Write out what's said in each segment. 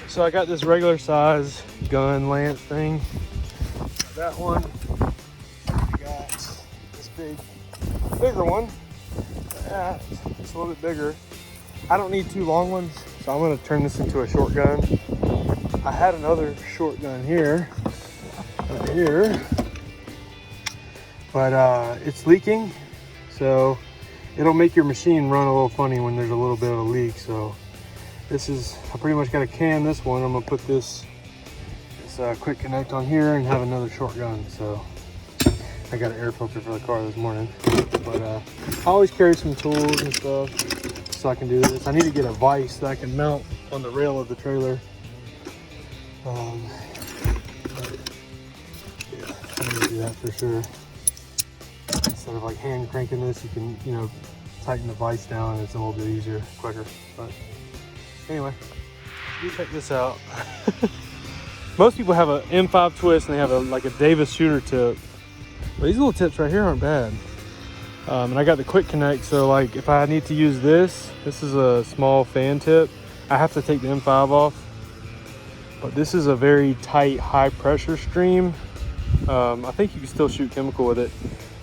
So I got this regular size gun lance thing. That one. I got this bigger one. It's a little bit bigger. I don't need two long ones, so I'm gonna turn this into a short gun. I had another short gun here, right here, but it's leaking, so it'll make your machine run a little funny when there's a little bit of a leak. So this is, I pretty much got to can this one. I'm gonna put this quick connect on here and have another short gun. So I got an air filter for the car this morning, but I always carry some tools and stuff so I can do this. I need to get a vise that I can mount on the rail of the trailer. But yeah, I need to do that for sure. Instead of like hand cranking this, you can, you know, tighten the vise down and it's a little bit easier, quicker. But anyway, you check this out. Most people have an M5 twist and they have like a Davis shooter tip. But these little tips right here aren't bad. And I got the quick connect, so like if I need to use this is a small fan tip. I have to take the M5 off. But this is a very tight, high pressure stream. I think you can still shoot chemical with it.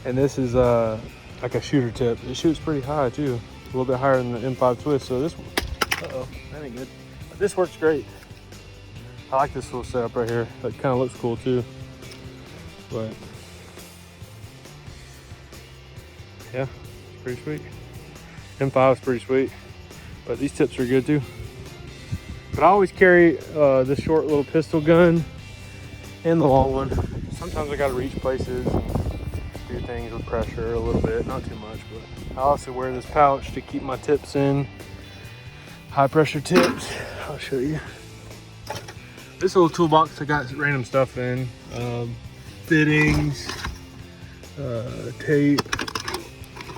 And this is like a shooter tip. It shoots pretty high too. A little bit higher than the M5 twist. So this one, uh-oh, that ain't good. But this works great. I like this little setup right here. That kind of looks cool too. But yeah, it's pretty sweet. M5 is pretty sweet. But these tips are good too. But I always carry this short little pistol gun and the long one. Sometimes I gotta reach places and do things with pressure a little bit, not too much, but I also wear this pouch to keep my tips in. High pressure tips, I'll show you. This little toolbox I got random stuff in. Fittings, tape.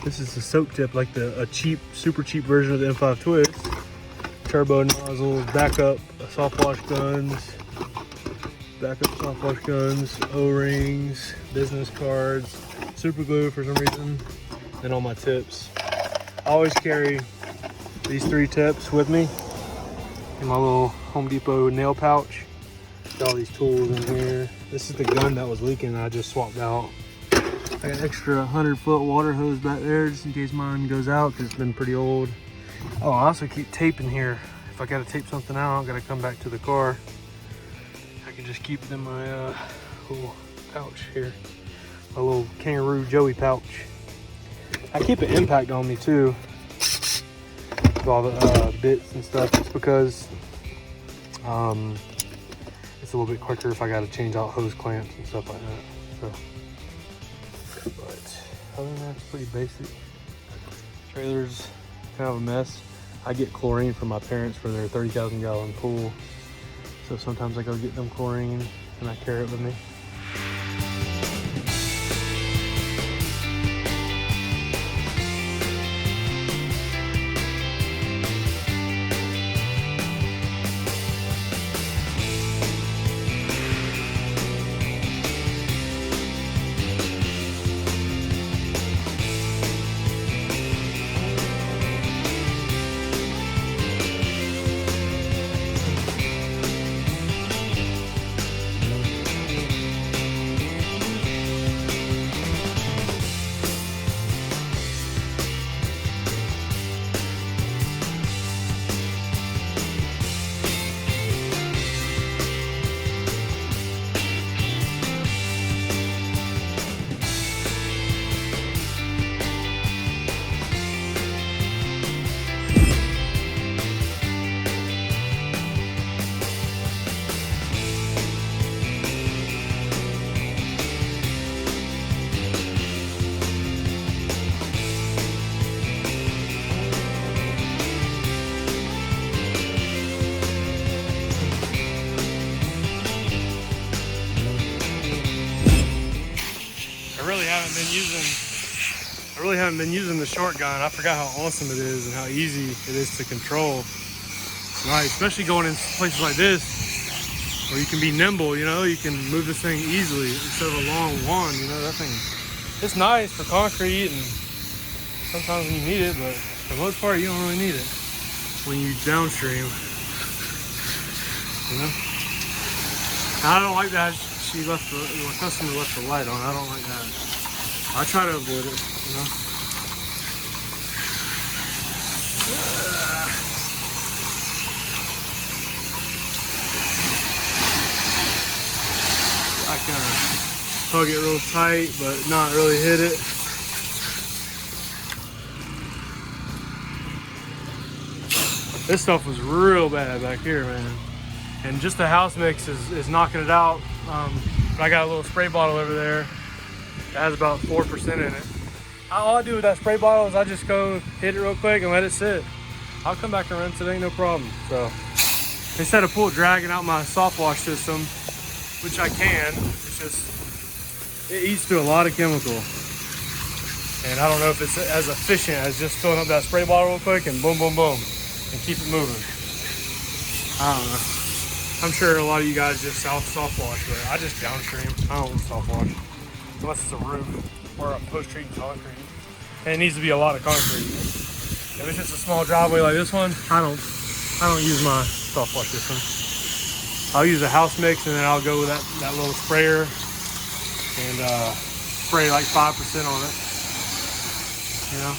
This is the soak tip, like a cheap, super cheap version of the M5 twist. Turbo nozzles, backup softwash guns, O-rings, business cards, super glue for some reason, and all my tips. I always carry these 3 tips with me in my little Home Depot nail pouch. Got all these tools in here. This is the gun that was leaking that I just swapped out. I got extra 100-foot water hose back there just in case mine goes out because it's been pretty old. Oh, I also keep tape in here. If I gotta tape something out, I gotta come back to the car. I can just keep it in my little pouch here. My little Kangaroo Joey pouch. I keep an impact on me too. With all the bits and stuff, just because it's a little bit quicker if I gotta change out hose clamps and stuff like that. So, but other than that, it's pretty basic. Trailer's kind of a mess. I get chlorine from my parents for their 30,000 gallon pool. So sometimes I go get them chlorine and I carry it with me. I really haven't been using the short gun. I forgot how awesome it is and how easy it is to control. Right, especially going in places like this where you can be nimble, you know, you can move this thing easily instead of a long wand, you know, that thing. It's nice for concrete and sometimes when you need it, but for the most part, you don't really need it when you downstream. you know. I don't like that she left the customer left the light on. I don't like that. I try to avoid it, you know. I kind of tug it real tight, but not really hit it. This stuff was real bad back here, man. And just the house mix is knocking it out. I got a little spray bottle over there that has about 4% in it. All I do with that spray bottle is I just go hit it real quick and let it sit. I'll come back and rinse it, ain't no problem. So instead of dragging out my soft wash system, which I can, it's just, it eats through a lot of chemical. And I don't know if it's as efficient as just filling up that spray bottle real quick and boom, boom, boom, and keep it moving. I don't know. I'm sure a lot of you guys just soft wash, but I just downstream. I don't soft wash unless it's a roof or a post-treating concrete. And it needs to be a lot of concrete. If it's just a small driveway like this one, I don't use my soft wash system. I'll use a house mix and then I'll go with that little sprayer and spray like 5% on it. You know.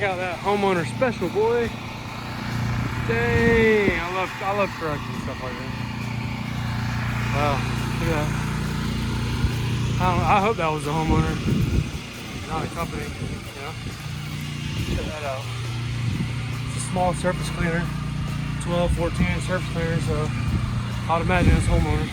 check out that homeowner special, boy. Dang, I love trucks and stuff like that. Wow, look at that. I hope that was the homeowner, not a company, you know? Check that out. It's a small surface cleaner, 12, 14 inch surface cleaner, so I'd imagine it's homeowner.